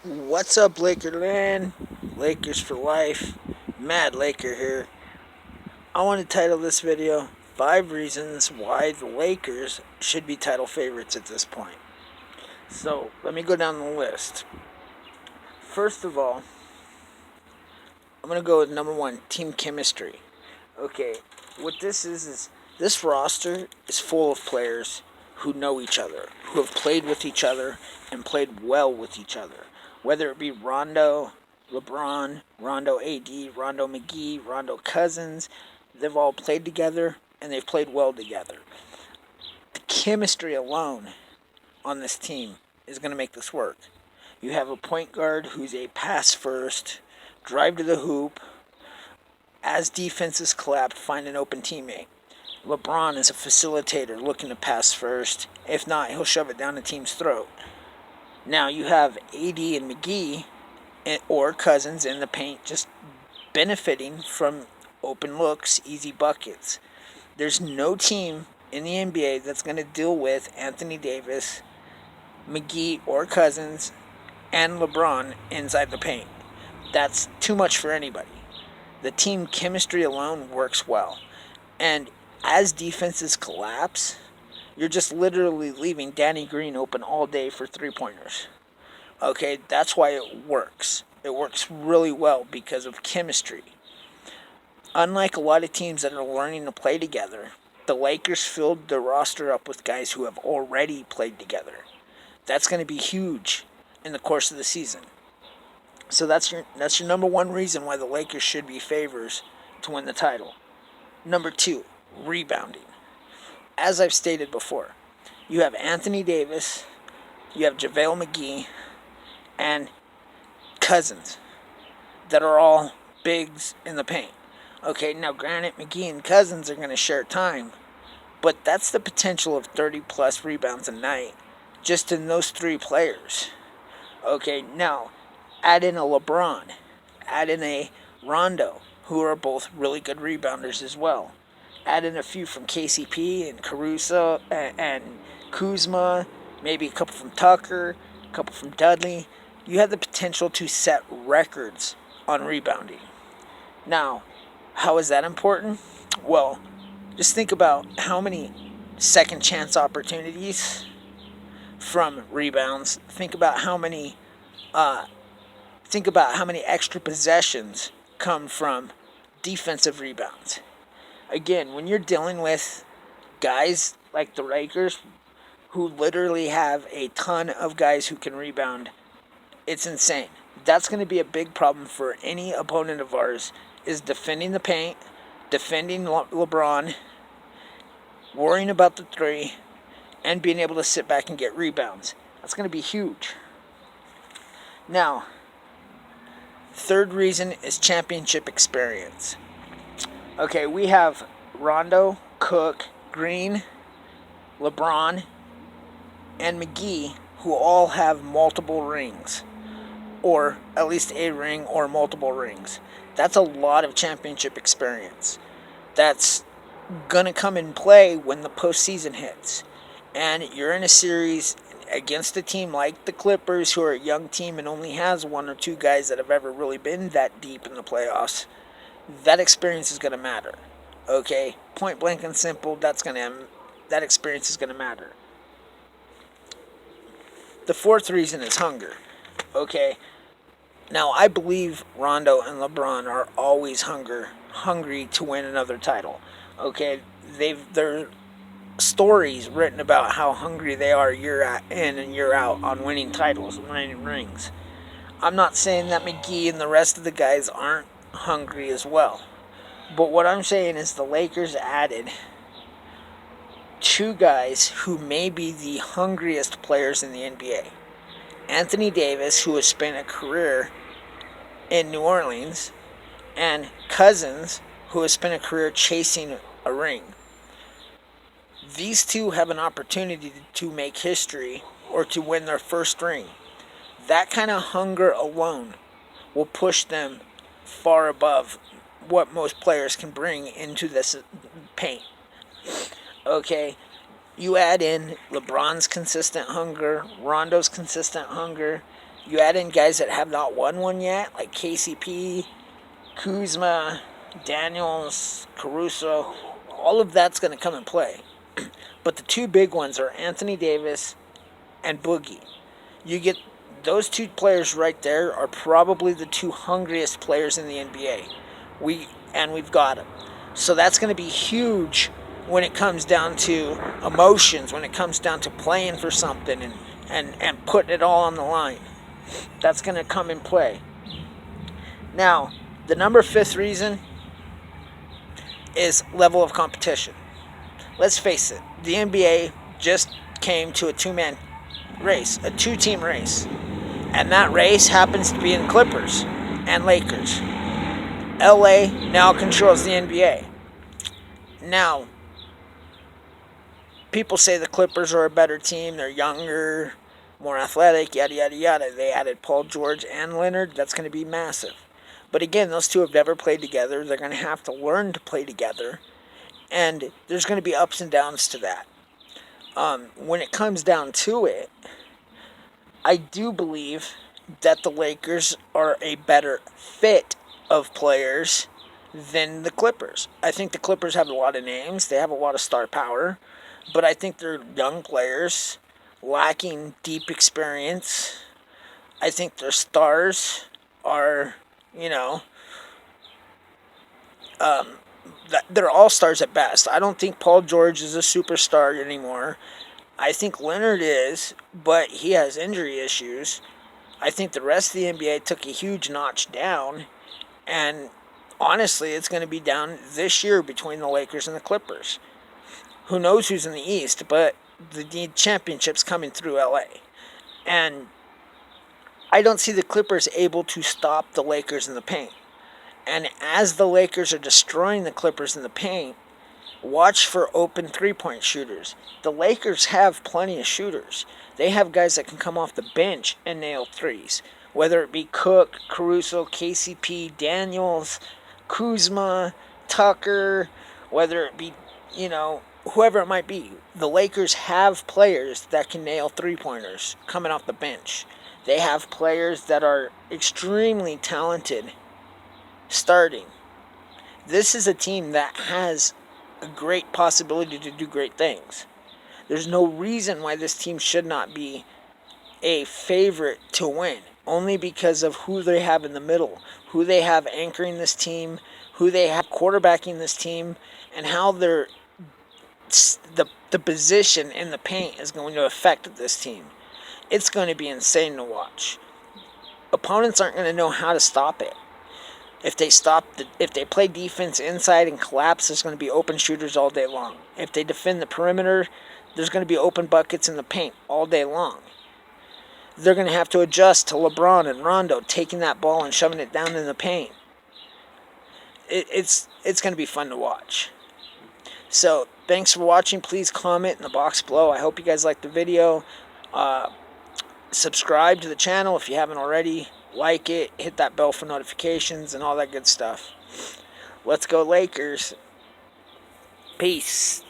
What's up, Lakerland? Lakers for life. Mad Laker here. I want to title this video 5 Reasons Why the Lakers Should Be Title Favorites at this point. So, let me go down the list. First of all, I'm going to go with number 1, team chemistry. Okay, what this is this roster is full of players who know each other, who have played with each other and played well with each other. Whether it be Rondo, LeBron, Rondo AD, Rondo McGee, Rondo Cousins, they've all played together and they've played well together. The chemistry alone on this team is going to make this work. You have a point guard who's a pass first, drive to the hoop, as defenses collapse, find an open teammate. LeBron is a facilitator looking to pass first. If not, he'll shove it down the team's throat. Now you have AD and McGee or Cousins in the paint just benefiting from open looks, easy buckets. There's no team in the NBA that's going to deal with Anthony Davis, McGee, or Cousins and LeBron inside the paint. That's too much for anybody. The team chemistry alone works well. And as defenses collapse, you're just literally leaving Danny Green open all day for three-pointers. Okay, that's why it works. It works really well because of chemistry. Unlike a lot of teams that are learning to play together, the Lakers filled their roster up with guys who have already played together. That's going to be huge in the course of the season. So that's your number 1 reason why the Lakers should be favorites to win the title. Number 2, rebounding. As I've stated before, you have Anthony Davis, you have JaVale McGee, and Cousins that are all bigs in the paint. Okay, now granted, McGee and Cousins are going to share time, but that's the potential of 30-plus rebounds a night just in those 3 players. Okay, now add in a LeBron, add in a Rondo, who are both really good rebounders as well. Add in a few from KCP and Caruso and Kuzma, maybe a couple from Tucker, a couple from Dudley. You have the potential to set records on rebounding. Now, how is that important? Well, just think about how many second chance opportunities from rebounds. Think about how many extra possessions come from defensive rebounds. Again, when you're dealing with guys like the Lakers, who literally have a ton of guys who can rebound, it's insane. That's going to be a big problem for any opponent of ours, is defending the paint, defending LeBron, worrying about the 3, and being able to sit back and get rebounds. That's going to be huge. Now, third reason is championship experience. Okay, we have Rondo, Cook, Green, LeBron, and McGee, who all have multiple rings, or at least a ring or multiple rings. That's a lot of championship experience. That's going to come in play when the postseason hits. And you're in a series against a team like the Clippers, who are a young team and only has 1 or 2 guys that have ever really been that deep in the playoffs. That experience is going to matter. Okay, point blank and simple, that experience is going to matter. The 4th reason is hunger. Okay, now I believe Rondo and LeBron are always hungry to win another title. Okay, their stories written about how hungry they are year in and year out on winning titles and winning rings. I'm not saying that McGee and the rest of the guys aren't hungry as well. But what I'm saying is the Lakers added 2 guys who may be the hungriest players in the NBA. Anthony Davis, who has spent a career in New Orleans, and Cousins, who has spent a career chasing a ring. These 2 have an opportunity to make history or to win their first ring. That kind of hunger alone will push them far above what most players can bring into this paint. Okay, you add in LeBron's consistent hunger, Rondo's consistent hunger, You add in guys that have not won one yet, like KCP, Kuzma, Daniels, Caruso. All of that's going to come in play. But the two big ones are Anthony Davis and Boogie. You get those two players right there are probably the two hungriest players in the NBA. We've got them. So that's going to be huge when it comes down to emotions, when it comes down to playing for something and putting it all on the line. That's going to come in play. Now, the number 5th reason is level of competition. Let's face it, the NBA just came to a two-team race. And that race happens to be in Clippers and Lakers. LA now controls the NBA. Now, people say the Clippers are a better team. They're younger, more athletic, yada, yada, yada. They added Paul George and Leonard. That's going to be massive. But again, those two have never played together. They're going to have to learn to play together. And there's going to be ups and downs to that. When it comes down to it, I do believe that the Lakers are a better fit of players than the Clippers. I think the Clippers have a lot of names. They have a lot of star power. But I think they're young players lacking deep experience. I think their stars are, they're all stars at best. I don't think Paul George is a superstar anymore. I think Leonard is, but he has injury issues. I think the rest of the NBA took a huge notch down, and honestly, it's going to be down this year between the Lakers and the Clippers. Who knows who's in the East, but the championship's coming through LA. And I don't see the Clippers able to stop the Lakers in the paint. And as the Lakers are destroying the Clippers in the paint, watch for open three-point shooters. The Lakers have plenty of shooters. They have guys that can come off the bench and nail threes. Whether it be Cook, Caruso, KCP, Daniels, Kuzma, Tucker, whether it be, whoever it might be. The Lakers have players that can nail three-pointers coming off the bench. They have players that are extremely talented starting. This is a team that has a great possibility to do great things. There's no reason why this team should not be a favorite to win, only because of who they have in the middle, who they have anchoring this team, who they have quarterbacking this team, and how the position in the paint is going to affect this team. It's going to be insane to watch. Opponents aren't going to know how to stop it. If they play defense inside and collapse, there's going to be open shooters all day long. If they defend the perimeter, there's going to be open buckets in the paint all day long. They're going to have to adjust to LeBron and Rondo taking that ball and shoving it down in the paint. It's going to be fun to watch. So, thanks for watching. Please comment in the box below. I hope you guys liked the video. Subscribe to the channel if you haven't already. Like it, hit that bell for notifications and all that good stuff. Let's go Lakers. Peace.